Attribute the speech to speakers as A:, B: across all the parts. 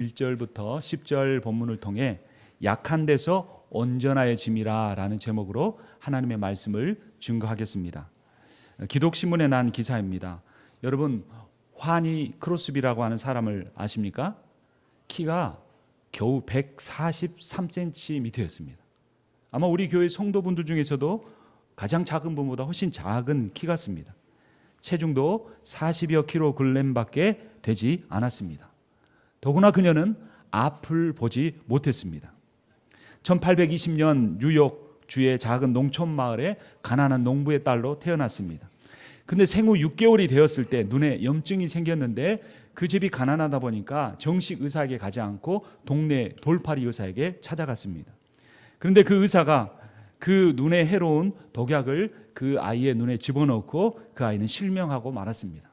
A: 1절부터 10절 본문을 통해 약한 데서 온전하여짐이라 라는 제목으로 하나님의 말씀을 증거하겠습니다. 기독신문에 난 기사입니다. 여러분, 환희 크로스비라고 하는 사람을 아십니까? 키가 겨우 143cm였습니다. 아마 우리 교회 성도분들 중에서도 가장 작은 분보다 훨씬 작은 키 같습니다. 체중도 40여 킬로그램밖에 되지 않았습니다. 더구나 그녀는 앞을 보지 못했습니다. 1820년 뉴욕 주의 작은 농촌 마을에 가난한 농부의 딸로 태어났습니다. 근데 생후 6개월이 되었을 때 눈에 염증이 생겼는데 그 집이 가난하다 보니까 정식 의사에게 가지 않고 동네 돌팔이 의사에게 찾아갔습니다. 그런데 그 의사가 그 눈에 해로운 독약을 그 아이의 눈에 집어넣고 그 아이는 실명하고 말았습니다.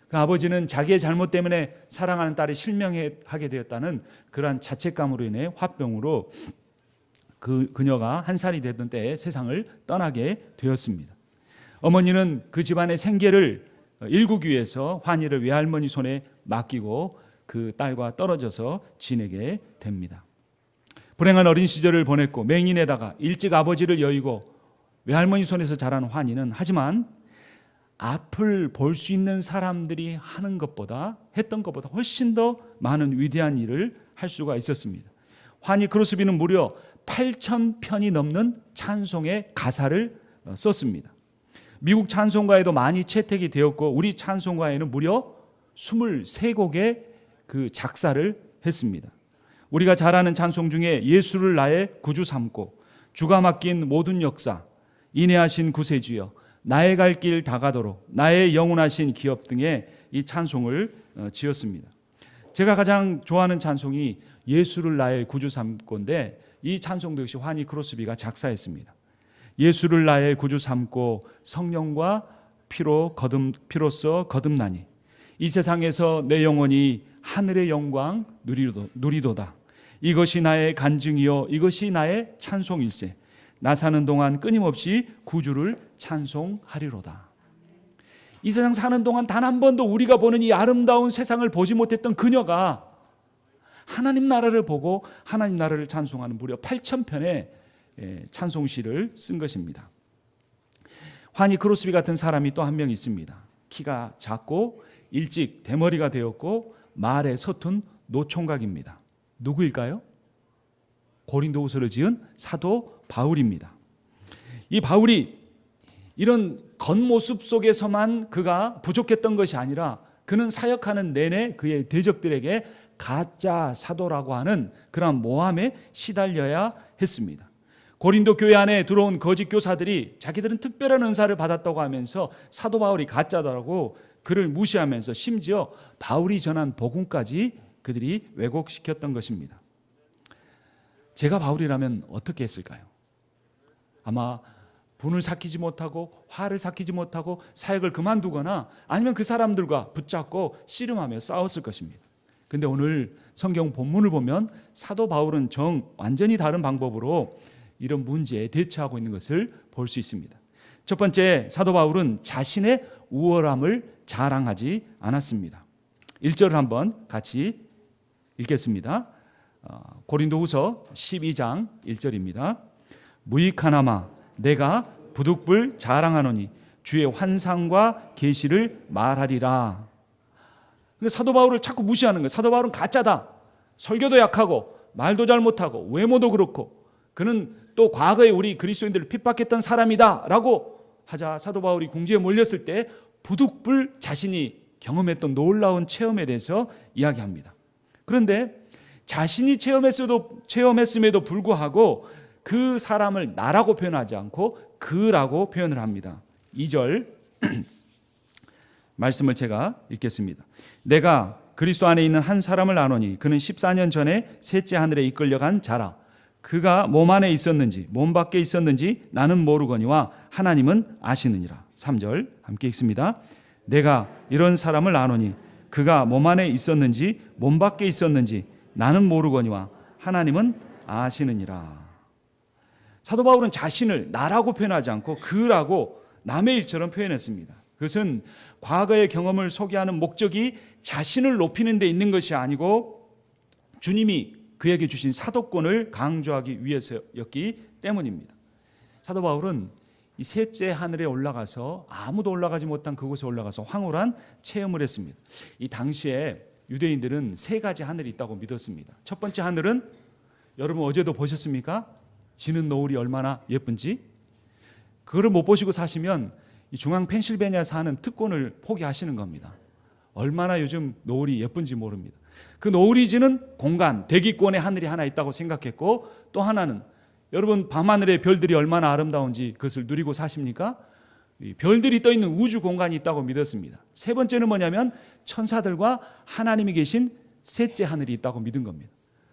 A: 그 아버지는 자기의 잘못 때문에 사랑하는 딸이 실명하게 되었다는 그러한 자책감으로 인해 화병으로 그녀가 한 살이 되던 때에 세상을 떠나게 되었습니다. 어머니는 그 집안의 생계를 일구기 위해서 환희를 외할머니 손에 맡기고 그 딸과 떨어져서 지내게 됩니다. 불행한 어린 시절을 보냈고 맹인에다가 일찍 아버지를 여의고 외할머니 손에서 자란 환희는 하지만 앞을 볼 수 있는 사람들이 했던 것보다 훨씬 더 많은 위대한 일을 할 수가 있었습니다. 환희 크로스비는 무려 8,000편이 넘는 찬송의 가사를 썼습니다. 미국 찬송가에도 많이 채택이 되었고 우리 찬송가에는 무려 23곡의 그 작사를 했습니다. 우리가 잘 아는 찬송 중에 예수를 나의 구주 삼고 주가 맡긴 모든 역사, 인내하신 구세주여, 나의 갈 길 다가도록, 나의 영원하신 기업 등의 이 찬송을 지었습니다. 제가 가장 좋아하는 찬송이 예수를 나의 구주 삼고인데 이 찬송도 역시 환희 크로스비가 작사했습니다. 예수를 나의 구주 삼고 성령과 피로써 거듭나니 이 세상에서 내 영혼이 하늘의 영광 누리도다. 이것이 나의 간증이요 이것이 나의 찬송일세. 나 사는 동안 끊임없이 구주를 찬송하리로다. 이 세상 사는 동안 단 한 번도 우리가 보는 이 아름다운 세상을 보지 못했던 그녀가 하나님 나라를 보고 하나님 나라를 찬송하는 무려 8,000편의 찬송시를 쓴 것입니다. 환희 크로스비 같은 사람이 또 한 명 있습니다. 키가 작고 일찍 대머리가 되었고 말에 서툰 노총각입니다. 누구일까요? 고린도후서를 지은 사도 바울입니다. 이 바울이 이런 겉모습 속에서만 그가 부족했던 것이 아니라 그는 사역하는 내내 그의 대적들에게 가짜 사도라고 하는 그러한 모함에 시달려야 했습니다. 고린도 교회 안에 들어온 거짓 교사들이 자기들은 특별한 은사를 받았다고 하면서 사도 바울이 가짜다라고 그를 무시하면서 심지어 바울이 전한 복음까지 그들이 왜곡시켰던 것입니다. 제가 바울이라면 어떻게 했을까요? 아마 분을 삭히지 못하고 화를 삭히지 못하고 사역을 그만두거나 아니면 그 사람들과 붙잡고 씨름하며 싸웠을 것입니다. 근데 오늘 성경 본문을 보면 사도 바울은 완전히 다른 방법으로 이런 문제에 대처하고 있는 것을 볼 수 있습니다. 첫 번째, 사도 바울은 자신의 우월함을 자랑하지 않았습니다. 1절을 한번 같이 읽겠습니다. 고린도후서 12장 1절입니다. 무익하나마 내가 부득불 자랑하노니 주의 환상과 계시를 말하리라. 근데 사도 바울을 자꾸 무시하는 거예요. 사도 바울은 가짜다. 설교도 약하고 말도 잘 못하고 외모도 그렇고 그는 또 과거에 우리 그리스도인들을 핍박했던 사람이다 라고 하자 사도 바울이 궁지에 몰렸을 때 부득불 자신이 경험했던 놀라운 체험에 대해서 이야기합니다. 그런데 자신이 체험했음에도 불구하고 그 사람을 나라고 표현하지 않고 그라고 표현을 합니다. 2절 말씀을 제가 읽겠습니다. 내가 그리스도 안에 있는 한 사람을 아노니 그는 14년 전에 셋째 하늘에 이끌려간 자라. 그가 몸 안에 있었는지 몸 밖에 있었는지 나는 모르거니와 하나님은 아시느니라. 3절 함께 읽습니다. 내가 이런 사람을 아노니 그가 몸 안에 있었는지 몸 밖에 있었는지 나는 모르거니와 하나님은 아시느니라. 사도 바울은 자신을 나라고 표현하지 않고 그라고 남의 일처럼 표현했습니다. 그것은 과거의 경험을 소개하는 목적이 자신을 높이는 데 있는 것이 아니고 주님이 그에게 주신 사도권을 강조하기 위해서였기 때문입니다. 사도 바울은 이 셋째 하늘에 올라가서 아무도 올라가지 못한 그곳에 올라가서 황홀한 체험을 했습니다. 이 당시에 유대인들은 세 가지 하늘이 있다고 믿었습니다. 첫 번째 하늘은 여러분 어제도 보셨습니까? 지는 노을이 얼마나 예쁜지. 그거를 못 보시고 사시면 이 중앙 펜실베니아에 사는 특권을 포기하시는 겁니다. 얼마나 요즘 노을이 예쁜지 모릅니다. 그 노을이 지는 공간, 대기권의 하늘이 하나 있다고 생각했고, 또 하나는 여러분 밤하늘의 별들이 얼마나 아름다운지 그것을 누리고 사십니까? 별들이 떠있는 우주 공간이 있다고 믿었습니다. 세 번째는 뭐냐면 천사들과 하나님이 계신 셋째 하늘이 있다고 믿은 겁니다.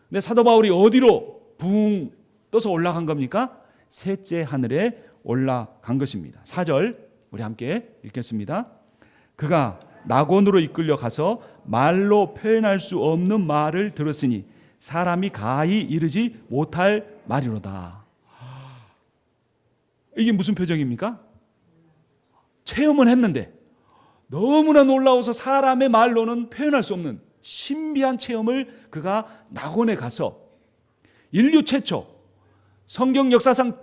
A: 근데 사도 바울이 어디로 붕 떠서 올라간 겁니까? 셋째 하늘에 올라간 것입니다. 4절 우리 함께 읽겠습니다. 그가 낙원으로 이끌려 가서 말로 표현할 수 없는 말을 들었으니 사람이 가히 이르지 못할 말이로다. 이게 무슨 표정입니까? 체험은 했는데 너무나 놀라워서 사람의 말로는 표현할 수 없는 신비한 체험을 그가 낙원에 가서 인류 최초 성경 역사상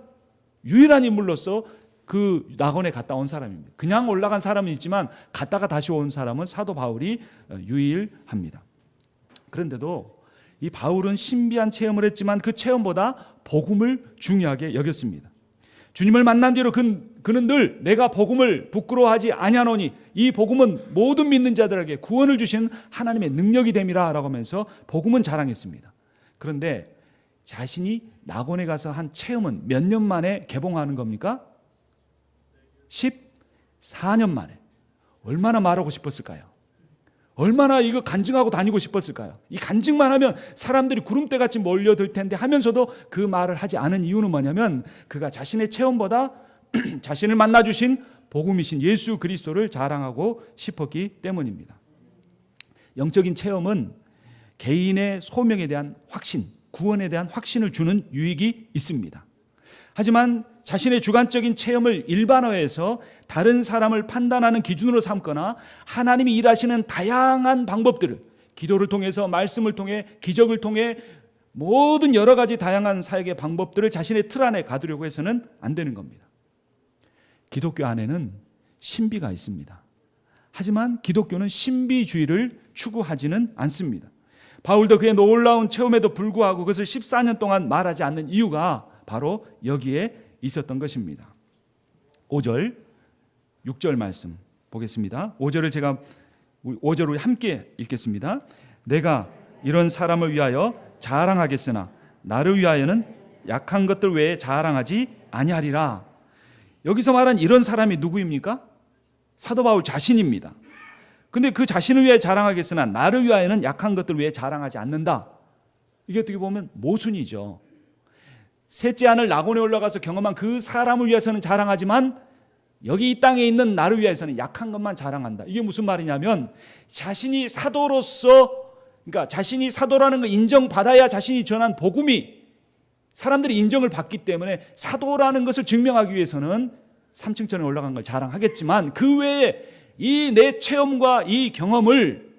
A: 유일한 인물로서 그 낙원에 갔다 온 사람입니다. 그냥 올라간 사람은 있지만 갔다가 다시 온 사람은 사도 바울이 유일합니다. 그런데도 이 바울은 신비한 체험을 했지만 그 체험보다 복음을 중요하게 여겼습니다. 주님을 만난 뒤로 그는 늘 내가 복음을 부끄러워하지 아니하노니 이 복음은 모든 믿는 자들에게 구원을 주신 하나님의 능력이 됨이라 라고 하면서 복음은 자랑했습니다. 그런데 자신이 낙원에 가서 한 체험은 몇 년 만에 개봉하는 겁니까? 14년 만에. 얼마나 말하고 싶었을까요? 얼마나 이거 간증하고 다니고 싶었을까요? 이 간증만 하면 사람들이 구름대같이 몰려들 텐데 하면서도 그 말을 하지 않은 이유는 뭐냐면 그가 자신의 체험보다 자신을 만나주신 복음이신 예수 그리스도를 자랑하고 싶었기 때문입니다. 영적인 체험은 개인의 소명에 대한 확신, 구원에 대한 확신을 주는 유익이 있습니다. 하지만 자신의 주관적인 체험을 일반화해서 다른 사람을 판단하는 기준으로 삼거나 하나님이 일하시는 다양한 방법들을 기도를 통해서 말씀을 통해 기적을 통해 모든 여러 가지 다양한 사역의 방법들을 자신의 틀 안에 가두려고 해서는 안 되는 겁니다. 기독교 안에는 신비가 있습니다. 하지만 기독교는 신비주의를 추구하지는 않습니다. 바울도 그의 놀라운 체험에도 불구하고 그것을 14년 동안 말하지 않는 이유가 바로 여기에 있었던 것입니다. 5절, 6절 말씀 보겠습니다. 5절을 제가 5절을 함께 읽겠습니다. 내가 이런 사람을 위하여 자랑하겠으나 나를 위하여는 약한 것들 외에 자랑하지 아니하리라. 여기서 말한 이런 사람이 누구입니까? 사도 바울 자신입니다. 근데 그 자신을 위해 자랑하겠으나 나를 위하여는 약한 것들 외에 자랑하지 않는다. 이게 어떻게 보면 모순이죠. 셋째 하늘 낙원에 올라가서 경험한 그 사람을 위해서는 자랑하지만 여기 이 땅에 있는 나를 위해서는 약한 것만 자랑한다. 이게 무슨 말이냐면 자신이 사도로서, 그러니까 자신이 사도라는 걸 인정받아야 자신이 전한 복음이 사람들이 인정을 받기 때문에 사도라는 것을 증명하기 위해서는 3층천에 올라간 걸 자랑하겠지만 그 외에 이 내 체험과 이 경험을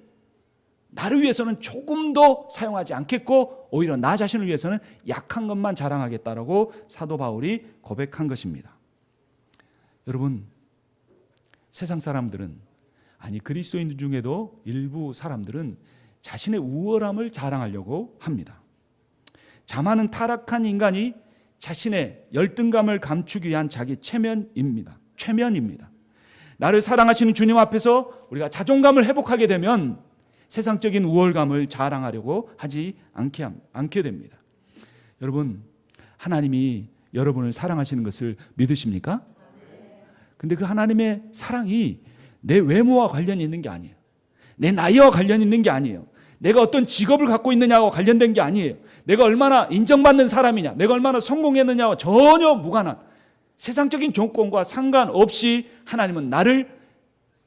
A: 나를 위해서는 조금도 사용하지 않겠고 오히려 나 자신을 위해서는 약한 것만 자랑하겠다라고 사도 바울이 고백한 것입니다. 여러분, 세상 사람들은, 아니 그리스도인 중에도 일부 사람들은 자신의 우월함을 자랑하려고 합니다. 자만은 타락한 인간이 자신의 열등감을 감추기 위한 자기 최면입니다. 나를 사랑하시는 주님 앞에서 우리가 자존감을 회복하게 되면 세상적인 우월감을 자랑하려고 하지 않게 됩니다. 여러분, 하나님이 여러분을 사랑하시는 것을 믿으십니까? 근데 그 하나님의 사랑이 내 외모와 관련이 있는 게 아니에요. 내 나이와 관련이 있는 게 아니에요. 내가 어떤 직업을 갖고 있느냐와 관련된 게 아니에요. 내가 얼마나 인정받는 사람이냐, 내가 얼마나 성공했느냐와 전혀 무관한 세상적인 조건과 상관없이 하나님은 나를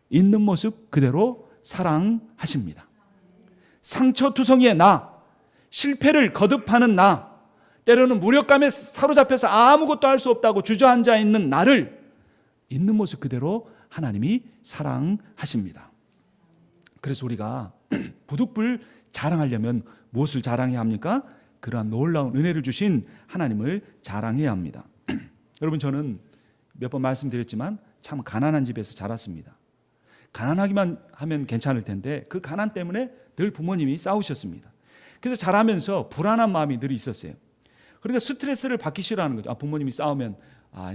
A: 있는 모습 그대로 사랑하십니다. 상처투성이의 나, 실패를 거듭하는 나, 때로는 무력감에 사로잡혀서 아무것도 할 수 없다고 주저앉아 있는 나를 있는 모습 그대로 하나님이 사랑하십니다. 그래서 우리가 부득불 자랑하려면 무엇을 자랑해야 합니까? 그러한 놀라운 은혜를 주신 하나님을 자랑해야 합니다. 여러분, 저는 몇 번 말씀드렸지만 참 가난한 집에서 자랐습니다. 가난하기만 하면 괜찮을 텐데 그 가난 때문에 늘 부모님이 싸우셨습니다. 그래서 자라면서 불안한 마음이 늘 있었어요. 그러니까 스트레스를 받기 싫어하는 거죠. 부모님이 싸우면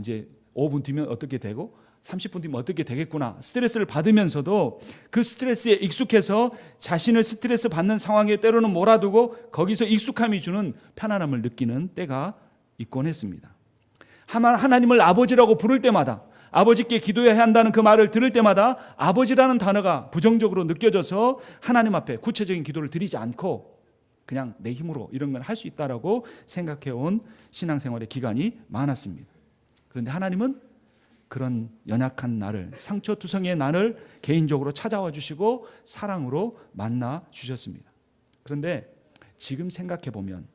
A: 이제 5분 뒤면 어떻게 되고 30분 뒤면 어떻게 되겠구나. 스트레스를 받으면서도 그 스트레스에 익숙해서 자신을 스트레스 받는 상황에 때로는 몰아두고 거기서 익숙함이 주는 편안함을 느끼는 때가 있곤 했습니다. 하나님을 아버지라고 부를 때마다, 아버지께 기도해야 한다는 그 말을 들을 때마다 아버지라는 단어가 부정적으로 느껴져서 하나님 앞에 구체적인 기도를 드리지 않고 그냥 내 힘으로 이런 걸 할 수 있다라고 생각해온 신앙생활의 기간이 많았습니다. 그런데 하나님은 그런 연약한 나를, 상처투성이의 나를 개인적으로 찾아와 주시고 사랑으로 만나 주셨습니다. 그런데 지금 생각해 보면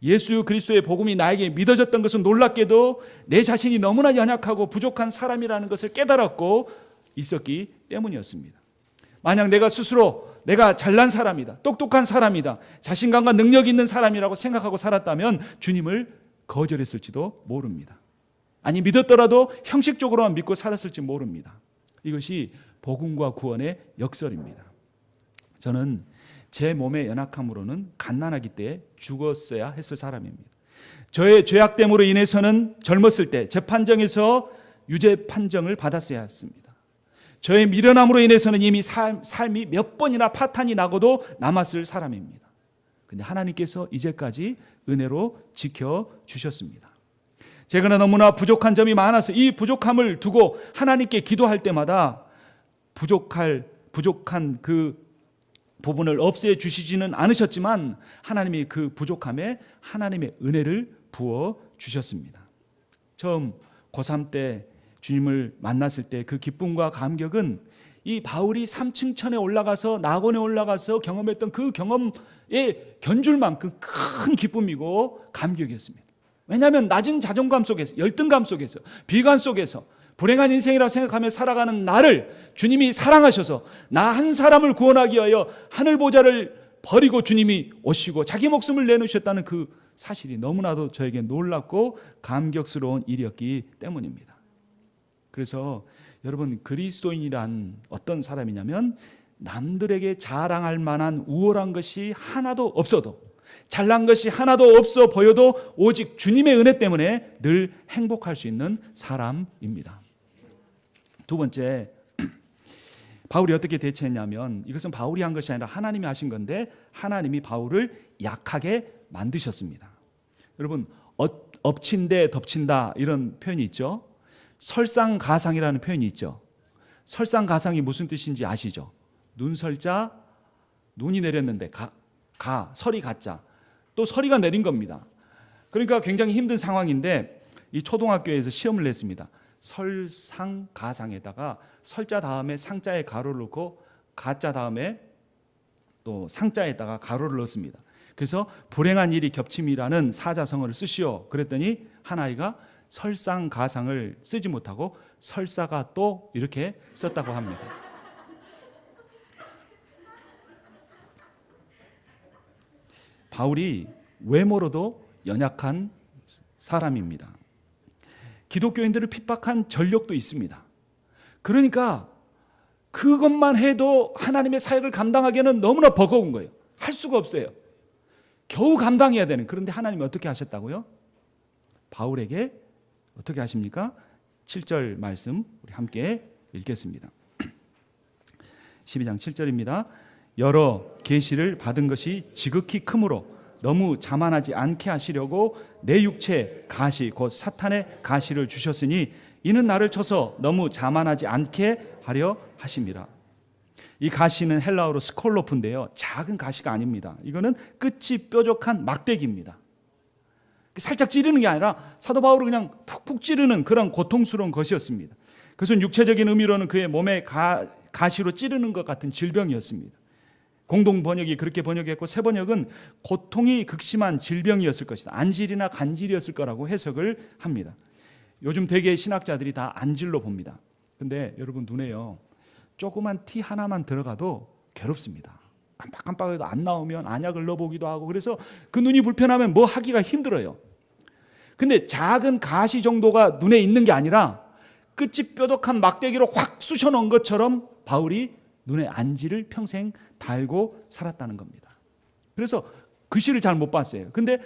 A: 예수 그리스도의 복음이 나에게 믿어졌던 것은 놀랍게도 내 자신이 너무나 연약하고 부족한 사람이라는 것을 깨달았고 있었기 때문이었습니다. 만약 내가 스스로 내가 잘난 사람이다, 똑똑한 사람이다, 자신감과 능력이 있는 사람이라고 생각하고 살았다면 주님을 거절했을지도 모릅니다. 아니, 믿었더라도 형식적으로만 믿고 살았을지 모릅니다. 이것이 복음과 구원의 역설입니다. 저는 제 몸의 연약함으로는 갓난아기 때 죽었어야 했을 사람입니다. 저의 죄악됨으로 인해서는 젊었을 때 재판정에서 유죄 판정을 받았어야 했습니다. 저의 미련함으로 인해서는 이미 삶이 몇 번이나 파탄이 나고도 남았을 사람입니다. 그런데 하나님께서 이제까지 은혜로 지켜주셨습니다. 제가 너무나 부족한 점이 많아서 이 부족함을 두고 하나님께 기도할 때마다 부족한 그 부분을 없애주시지는 않으셨지만 하나님이 그 부족함에 하나님의 은혜를 부어주셨습니다. 처음 고3 때 주님을 만났을 때 그 기쁨과 감격은 이 바울이 3층 천에 올라가서 낙원에 올라가서 경험했던 그 경험에 견줄 만큼 큰 기쁨이고 감격이었습니다. 왜냐하면 낮은 자존감 속에서, 열등감 속에서, 비관 속에서 불행한 인생이라고 생각하며 살아가는 나를 주님이 사랑하셔서 나 한 사람을 구원하기 위하여 하늘 보좌를 버리고 주님이 오시고 자기 목숨을 내놓으셨다는 그 사실이 너무나도 저에게 놀랍고 감격스러운 일이었기 때문입니다. 그래서 여러분, 그리스도인이란 어떤 사람이냐면 남들에게 자랑할 만한 우월한 것이 하나도 없어도, 잘난 것이 하나도 없어 보여도 오직 주님의 은혜 때문에 늘 행복할 수 있는 사람입니다. 두 번째, 바울이 어떻게 대처했냐면 이것은 바울이 한 것이 아니라 하나님이 하신 건데 하나님이 바울을 약하게 만드셨습니다. 여러분, 엎친데 덮친다 이런 표현이 있죠. 설상가상이라는 표현이 있죠. 설상가상이 무슨 뜻인지 아시죠? 눈설자, 눈이 내렸는데 설이 가짜, 또 설이가 내린 겁니다. 그러니까 굉장히 힘든 상황인데 이 초등학교에서 시험을 냈습니다. 설상가상에다가 설자 다음에 상자에 가로를 넣고 가자 다음에 또 상자에다가 가로를 넣습니다. 그래서 불행한 일이 겹침이라는 사자성어를 쓰시오. 그랬더니 한 아이가 설상가상을 쓰지 못하고 설사가 또 이렇게 썼다고 합니다. 바울이 외모로도 연약한 사람입니다. 기독교인들을 핍박한 전력도 있습니다. 그러니까 그것만 해도 하나님의 사역을 감당하기에는 너무나 버거운 거예요. 할 수가 없어요. 겨우 감당해야 되는. 그런데 하나님이 어떻게 하셨다고요? 바울에게 어떻게 하십니까? 7절 말씀 우리 함께 읽겠습니다. 12장 7절입니다. 여러 계시를 받은 것이 지극히 크므로 너무 자만하지 않게 하시려고 내 육체 가시 곧 사탄의 가시를 주셨으니 이는 나를 쳐서 너무 자만하지 않게 하려 하심이라. 이 가시는 헬라어로 스콜로프인데요, 작은 가시가 아닙니다. 이거는 끝이 뾰족한 막대기입니다. 살짝 찌르는 게 아니라 사도 바울은 그냥 푹푹 찌르는 그런 고통스러운 것이었습니다. 그것은 육체적인 의미로는 그의 몸에 가시로 찌르는 것 같은 질병이었습니다. 공동 번역이 그렇게 번역했고 새 번역은 고통이 극심한 질병이었을 것이다, 안질이나 간질이었을 거라고 해석을 합니다. 요즘 대개 신학자들이 다 안질로 봅니다. 근데 여러분, 눈에요 조그만 티 하나만 들어가도 괴롭습니다. 깜빡깜빡해도 안 나오면 안약을 넣어보기도 하고, 그래서 그 눈이 불편하면 뭐 하기가 힘들어요. 근데 작은 가시 정도가 눈에 있는 게 아니라 끝이 뾰족한 막대기로 확 쑤셔 넣은 것처럼 바울이 눈에 안지를 평생 달고 살았다는 겁니다. 그래서 글씨를 잘 못 봤어요. 근데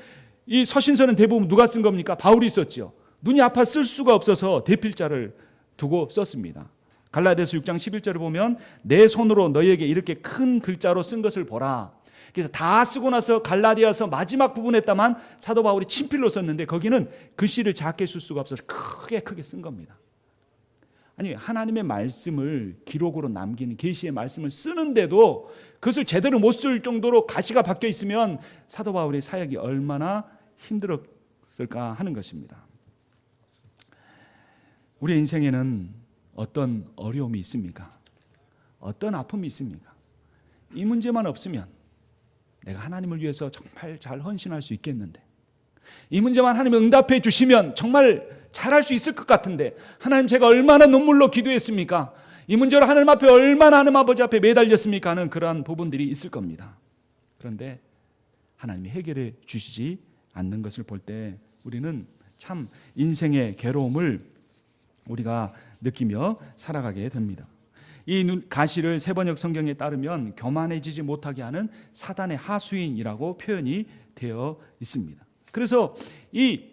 A: 이 서신서는 대부분 누가 쓴 겁니까? 바울이 썼죠. 눈이 아파 쓸 수가 없어서 대필자를 두고 썼습니다. 갈라디아서 6장 11절을 보면 내 손으로 너희에게 이렇게 큰 글자로 쓴 것을 보라. 그래서 다 쓰고 나서 갈라디아서 마지막 부분에다만 사도 바울이 친필로 썼는데 거기는 글씨를 작게 쓸 수가 없어서 크게 쓴 겁니다. 아니, 하나님의 말씀을 기록으로 남기는 계시의 말씀을 쓰는데도 그것을 제대로 못 쓸 정도로 가시가 박혀 있으면 사도 바울의 사역이 얼마나 힘들었을까 하는 것입니다. 우리의 인생에는 어떤 어려움이 있습니까? 어떤 아픔이 있습니까? 이 문제만 없으면 내가 하나님을 위해서 정말 잘 헌신할 수 있겠는데, 이 문제만 하나님 응답해 주시면 정말 잘할 수 있을 것 같은데, 하나님 제가 얼마나 눈물로 기도했습니까? 이 문제로 하나님 앞에 얼마나 하나님 아버지 앞에 매달렸습니까? 하는 그러한 부분들이 있을 겁니다. 그런데 하나님이 해결해 주시지 않는 것을 볼 때 우리는 참 인생의 괴로움을 우리가 느끼며 살아가게 됩니다. 이 가시를 세번역 성경에 따르면 교만해지지 못하게 하는 사단의 하수인이라고 표현이 되어 있습니다. 그래서 이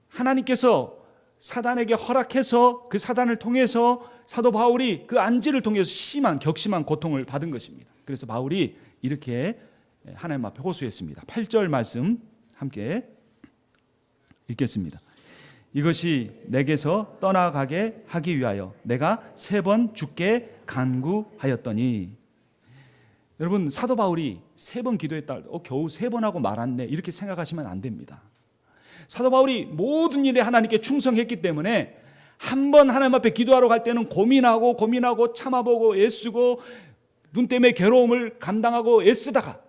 A: 하나님께서 사단에게 허락해서 그 사단을 통해서 사도 바울이 그 안지를 통해서 격심한 고통을 받은 것입니다. 그래서 바울이 이렇게 하나님 앞에 호소했습니다. 8절 말씀 함께 읽겠습니다. 이것이 내게서 떠나가게 하기 위하여 내가 3번 주께 간구하였더니. 여러분, 사도 바울이 3번 기도했다, 겨우 3번 하고 말았네, 이렇게 생각하시면 안 됩니다. 사도 바울이 모든 일에 하나님께 충성했기 때문에 한 번 하나님 앞에 기도하러 갈 때는 고민하고 참아보고 애쓰고 눈 때문에 괴로움을 감당하고 애쓰다가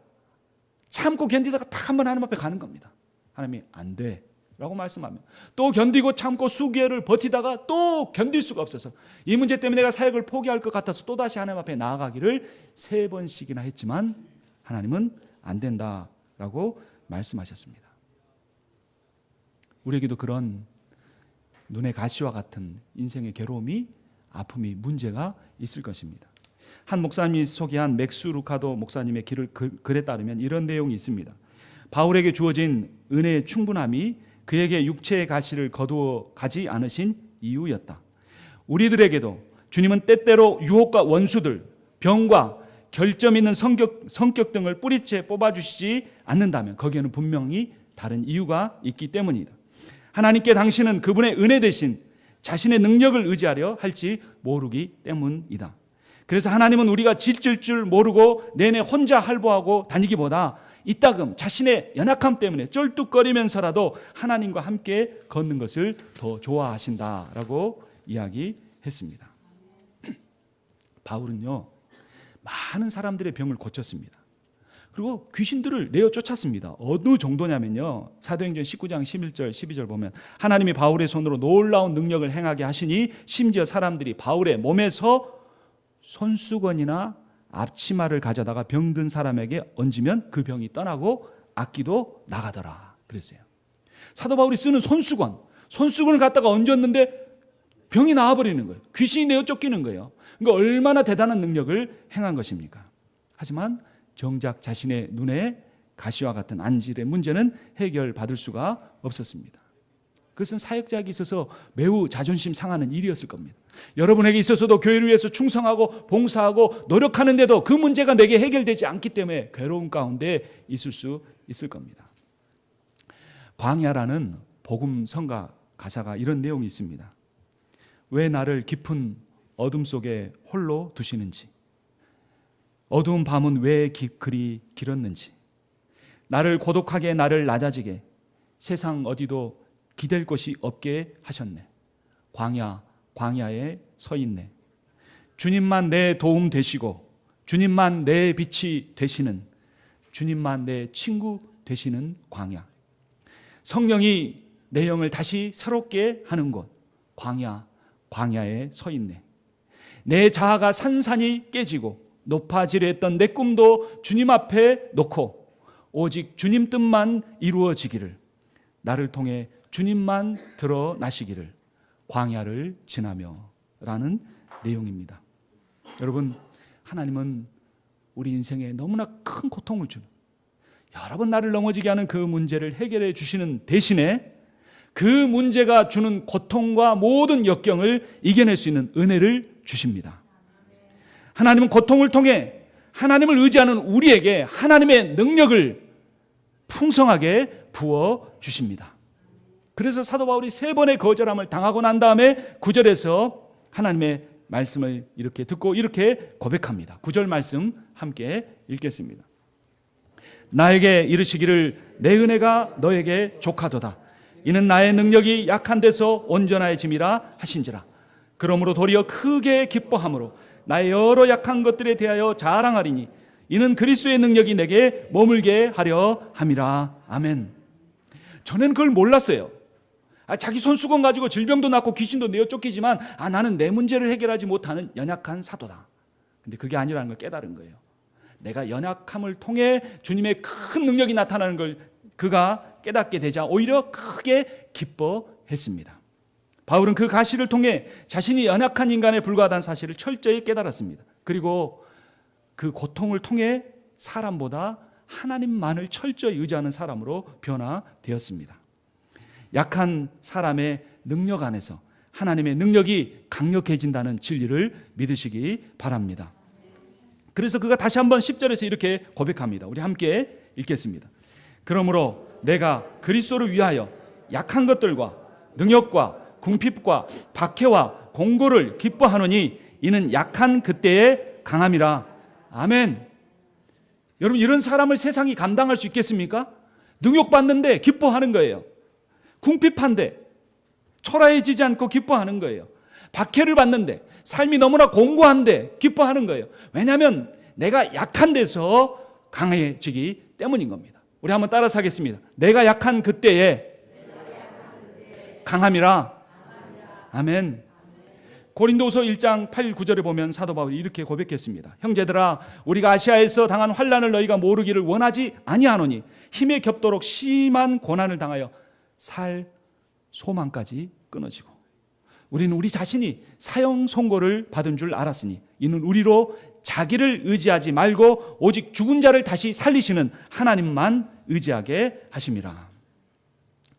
A: 참고 견디다가 딱 한 번 하나님 앞에 가는 겁니다. 하나님이 안 돼 라고 말씀하면 또 견디고 참고 수개를 버티다가 또 견딜 수가 없어서 이 문제 때문에 내가 사역을 포기할 것 같아서 또다시 하나님 앞에 나아가기를 3번씩이나 했지만 하나님은 안 된다라고 말씀하셨습니다. 우리에게도 그런 눈의 가시와 같은 인생의 괴로움이, 아픔이, 문제가 있을 것입니다. 한 목사님이 소개한 맥스 루카도 목사님의 글에 따르면 이런 내용이 있습니다. 바울에게 주어진 은혜의 충분함이 그에게 육체의 가시를 거두어 가지 않으신 이유였다. 우리들에게도 주님은 때때로 유혹과 원수들, 병과 결점 있는 성격 등을 뿌리째 뽑아주시지 않는다면 거기에는 분명히 다른 이유가 있기 때문이다. 하나님께 당신은 그분의 은혜 대신 자신의 능력을 의지하려 할지 모르기 때문이다. 그래서 하나님은 우리가 질질 줄 모르고 내내 혼자 할보하고 다니기보다 이따금 자신의 연약함 때문에 쩔뚝거리면서라도 하나님과 함께 걷는 것을 더 좋아하신다라고 이야기했습니다. 바울은요, 많은 사람들의 병을 고쳤습니다. 그리고 귀신들을 내어 쫓았습니다. 어느 정도냐면요, 사도행전 19장 11절 12절 보면 하나님이 바울의 손으로 놀라운 능력을 행하게 하시니 심지어 사람들이 바울의 몸에서 손수건이나 앞치마를 가져다가 병든 사람에게 얹으면 그 병이 떠나고 악기도 나가더라 그랬어요. 사도 바울이 쓰는 손수건을 갖다가 얹었는데 병이 나아버리는 거예요. 귀신이 내어 쫓기는 거예요. 그러니까 얼마나 대단한 능력을 행한 것입니까? 하지만 정작 자신의 눈에 가시와 같은 안질의 문제는 해결받을 수가 없었습니다. 그것은 사역자에게 있어서 매우 자존심 상하는 일이었을 겁니다. 여러분에게 있어서도 교회를 위해서 충성하고 봉사하고 노력하는데도 그 문제가 내게 해결되지 않기 때문에 괴로움 가운데 있을 수 있을 겁니다. 광야라는 복음 성가 가사가 이런 내용이 있습니다. 왜 나를 깊은 어둠 속에 홀로 두시는지, 어두운 밤은 왜 그리 길었는지, 나를 고독하게 나를 낮아지게 세상 어디도 기댈 곳이 없게 하셨네. 광야에 서 있네. 주님만 내 도움 되시고 주님만 내 빛이 되시는, 주님만 내 친구 되시는 광야. 성령이 내 영을 다시 새롭게 하는 곳, 광야에 서 있네. 내 자아가 산산이 깨지고 높아지려 했던 내 꿈도 주님 앞에 놓고 오직 주님 뜻만 이루어지기를, 나를 통해 주님만 드러나시기를 광야를 지나며 라는 내용입니다. 여러분, 하나님은 우리 인생에 너무나 큰 고통을 주는, 여러 번 나를 넘어지게 하는 그 문제를 해결해 주시는 대신에 그 문제가 주는 고통과 모든 역경을 이겨낼 수 있는 은혜를 주십니다. 하나님은 고통을 통해 하나님을 의지하는 우리에게 하나님의 능력을 풍성하게 부어 주십니다. 그래서 사도 바울이 3번의 거절함을 당하고 난 다음에 9절에서 하나님의 말씀을 이렇게 듣고 이렇게 고백합니다. 9절 말씀 함께 읽겠습니다. 나에게 이르시기를 내 은혜가 너에게 족하도다. 이는 나의 능력이 약한 데서 온전해짐이라 하신지라. 그러므로 도리어 크게 기뻐함으로 나의 여러 약한 것들에 대하여 자랑하리니 이는 그리스도의 능력이 내게 머물게 하려 함이라. 아멘. 전에는 그걸 몰랐어요. 자기 손수건 가지고 질병도 낫고 귀신도 내어 쫓기지만 나는 내 문제를 해결하지 못하는 연약한 사도다. 근데 그게 아니라는 걸 깨달은 거예요. 내가 연약함을 통해 주님의 큰 능력이 나타나는 걸 그가 깨닫게 되자 오히려 크게 기뻐했습니다. 바울은 그 가시를 통해 자신이 연약한 인간에 불과하다는 사실을 철저히 깨달았습니다. 그리고 그 고통을 통해 사람보다 하나님만을 철저히 의지하는 사람으로 변화되었습니다. 약한 사람의 능력 안에서 하나님의 능력이 강력해진다는 진리를 믿으시기 바랍니다. 그래서 그가 다시 한번 10절에서 이렇게 고백합니다. 우리 함께 읽겠습니다. 그러므로 내가 그리스도를 위하여 약한 것들과 능력과 궁핍과 박해와 공고를 기뻐하노니 이는 약한 그때의 강함이라. 아멘. 여러분, 이런 사람을 세상이 감당할 수 있겠습니까? 능욕받는데 기뻐하는 거예요. 궁핍한데 초라해지지 않고 기뻐하는 거예요. 박해를 받는데 삶이 너무나 공고한데 기뻐하는 거예요. 왜냐하면 내가 약한 데서 강해지기 때문인 겁니다. 우리 한번 따라서 하겠습니다. 내가 약한 그때에 강함이라. 아멘. 고린도서 1장 8, 9절에 보면 사도 바울이 이렇게 고백했습니다. 형제들아, 우리가 아시아에서 당한 환난을 너희가 모르기를 원하지 아니하노니 힘에 겹도록 심한 고난을 당하여 살 소망까지 끊어지고, 우리는 우리 자신이 사형 선고를 받은 줄 알았으니 이는 우리로 자기를 의지하지 말고 오직 죽은 자를 다시 살리시는 하나님만 의지하게 하심이라.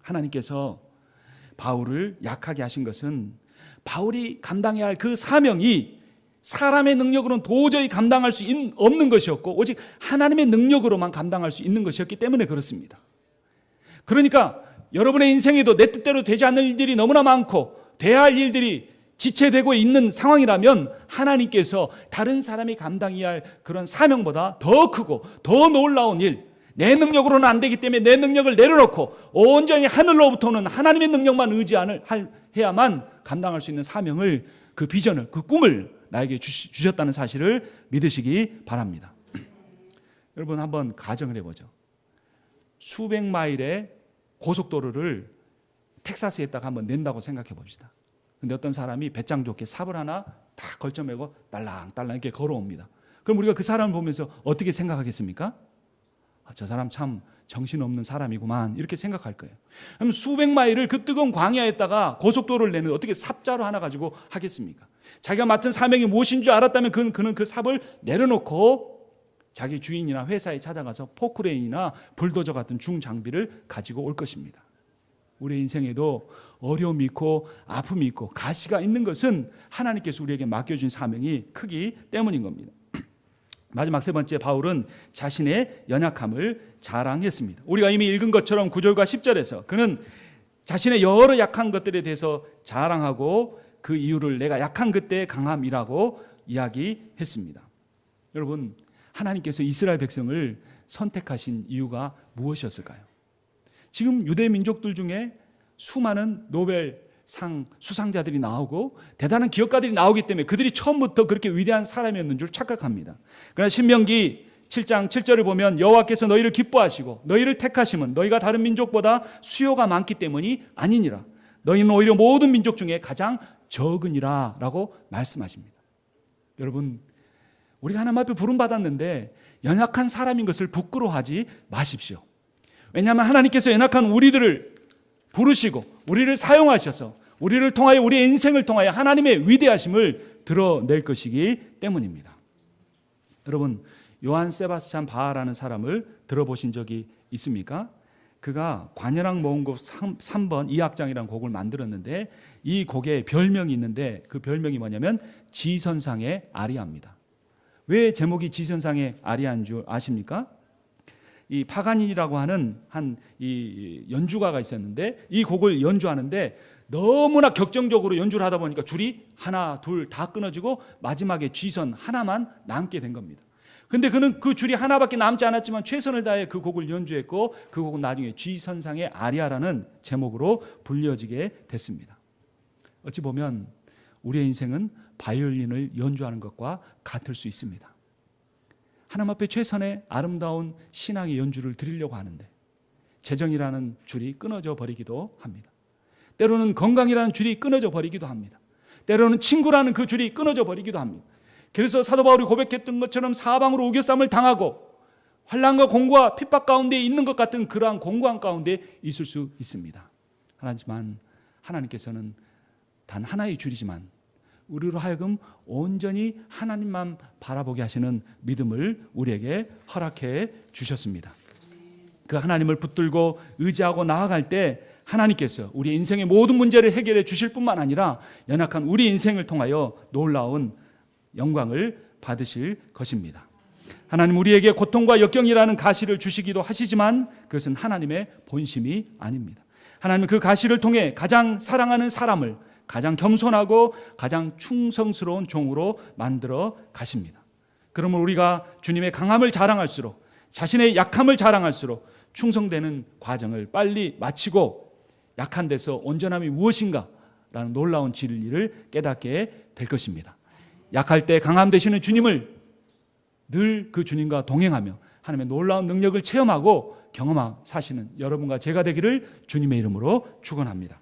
A: 하나님께서 바울을 약하게 하신 것은 바울이 감당해야 할 그 사명이 사람의 능력으로는 도저히 감당할 수 없는 것이었고 오직 하나님의 능력으로만 감당할 수 있는 것이었기 때문에 그렇습니다. 그러니까 여러분의 인생에도 내 뜻대로 되지 않는 일들이 너무나 많고 돼야 할 일들이 지체되고 있는 상황이라면 하나님께서 다른 사람이 감당해야 할 그런 사명보다 더 크고 더 놀라운 일, 내 능력으로는 안 되기 때문에 내 능력을 내려놓고 온전히 하늘로부터 오는 하나님의 능력만 의지해야만 감당할 수 있는 사명을, 그 비전을, 그 꿈을 나에게 주셨다는 사실을 믿으시기 바랍니다. 여러분, 한번 가정을 해보죠. 수백 마일의 고속도로를 텍사스에다가 한번 낸다고 생각해 봅시다. 근데 어떤 사람이 배짱 좋게 삽을 하나 다 걸쳐매고 딸랑딸랑 이렇게 걸어옵니다. 그럼 우리가 그 사람을 보면서 어떻게 생각하겠습니까? 저 사람 참 정신없는 사람이구만, 이렇게 생각할 거예요. 그럼 수백 마일을 그 뜨거운 광야에다가 고속도로를 내는 어떻게 삽자루 하나 가지고 하겠습니까? 자기가 맡은 사명이 무엇인 줄 알았다면 그는 그 삽을 내려놓고 자기 주인이나 회사에 찾아가서 포크레인이나 불도저 같은 중장비를 가지고 올 것입니다. 우리의 인생에도 어려움이 있고 아픔이 있고 가시가 있는 것은 하나님께서 우리에게 맡겨준 사명이 크기 때문인 겁니다. 마지막 세 번째, 바울은 자신의 연약함을 자랑했습니다. 우리가 이미 읽은 것처럼 9절과 10절에서 그는 자신의 여러 약한 것들에 대해서 자랑하고 그 이유를 내가 약한 그때의 강함이라고 이야기했습니다. 여러분, 하나님께서 이스라엘 백성을 선택하신 이유가 무엇이었을까요? 지금 유대 민족들 중에 수많은 노벨상 수상자들이 나오고 대단한 기업가들이 나오기 때문에 그들이 처음부터 그렇게 위대한 사람이었는 줄 착각합니다. 그러나 신명기 7장 7절을 보면 여호와께서 너희를 기뻐하시고 너희를 택하심은 너희가 다른 민족보다 수요가 많기 때문이 아니니라. 너희는 오히려 모든 민족 중에 가장 적으니라 라고 말씀하십니다. 여러분, 우리가 하나님 앞에 부름받았는데 연약한 사람인 것을 부끄러워하지 마십시오. 왜냐하면 하나님께서 연약한 우리들을 부르시고 우리를 사용하셔서 우리를 통하여 우리의 인생을 통하여 하나님의 위대하심을 드러낼 것이기 때문입니다. 여러분, 요한 세바스찬 바하라는 사람을 들어보신 적이 있습니까? 그가 관현악 모음곡 3번 2악장이라는 곡을 만들었는데 이 곡에 별명이 있는데 그 별명이 뭐냐면 지선상의 아리아입니다. 왜 제목이 지선상의 아리아인 줄 아십니까? 이 파가니니라고 하는 이 연주가가 있었는데 이 곡을 연주하는데 너무나 격정적으로 연주를 하다 보니까 줄이 하나 둘 다 끊어지고 마지막에 G선 하나만 남게 된 겁니다. 근데 그는 그 줄이 하나밖에 남지 않았지만 최선을 다해 그 곡을 연주했고 그 곡은 나중에 G선상의 아리아라는 제목으로 불려지게 됐습니다. 어찌 보면 우리의 인생은 바이올린을 연주하는 것과 같을 수 있습니다. 하나님 앞에 최선의 아름다운 신앙의 연주를 드리려고 하는데 재정이라는 줄이 끊어져 버리기도 합니다. 때로는 건강이라는 줄이 끊어져 버리기도 합니다. 때로는 친구라는 그 줄이 끊어져 버리기도 합니다. 그래서 사도 바울이 고백했던 것처럼 사방으로 우겨쌈을 당하고 환난과 공고와 핍박 가운데 있는 것 같은 그러한 공고한 가운데 있을 수 있습니다. 하지만 하나님께서는 단 하나의 줄이지만 우리로 하여금 온전히 하나님만 바라보게 하시는 믿음을 우리에게 허락해 주셨습니다. 그 하나님을 붙들고 의지하고 나아갈 때 하나님께서 우리 인생의 모든 문제를 해결해 주실 뿐만 아니라 연약한 우리 인생을 통하여 놀라운 영광을 받으실 것입니다. 하나님 우리에게 고통과 역경이라는 가시를 주시기도 하시지만 그것은 하나님의 본심이 아닙니다. 하나님은 그 가시를 통해 가장 사랑하는 사람을 가장 겸손하고 가장 충성스러운 종으로 만들어 가십니다. 그러면 우리가 주님의 강함을 자랑할수록 자신의 약함을 자랑할수록 충성되는 과정을 빨리 마치고 약한 데서 온전함이 무엇인가 라는 놀라운 진리를 깨닫게 될 것입니다. 약할 때 강함 되시는 주님을 늘 그 주님과 동행하며 하나님의 놀라운 능력을 체험하고 경험하고 사시는 여러분과 제가 되기를 주님의 이름으로 축원합니다.